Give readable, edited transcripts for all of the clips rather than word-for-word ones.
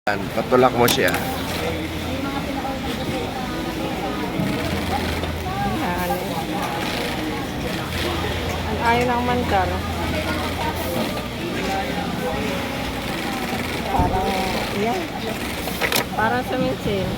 Patulak mo siya. Yan. Ang ayaw ng mantar. Parang, yan. Parang sa minsin.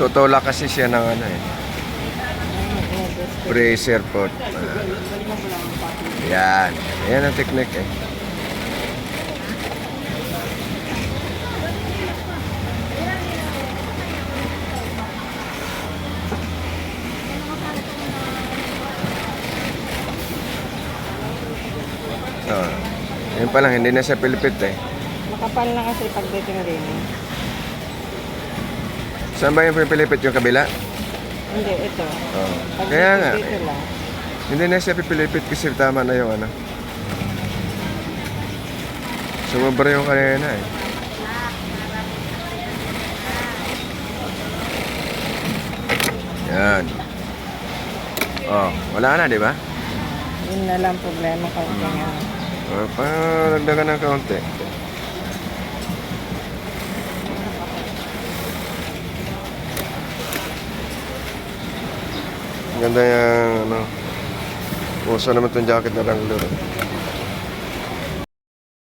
Tutulak kasi siya ng ano eh. Bracer pot. Yan. Yan ang technique eh. Oh. Yan pa lang, hindi na siya pilipit eh. Makapal na kasi pagdating rin. Saan ba yung pipilipit? Yung kabila? Hindi, ito. Oh. Pagdating Kaya nga. dito lang. Hindi na siya pipilipit kasi tama na yung ano. Sumabra yung kanina eh. Yan. Oh, wala na, di ba? Yun na lang problema ko. Oh, paragdagan ng kaunti. Ganda yung ano. Uso naman itong jacket na Wrangler.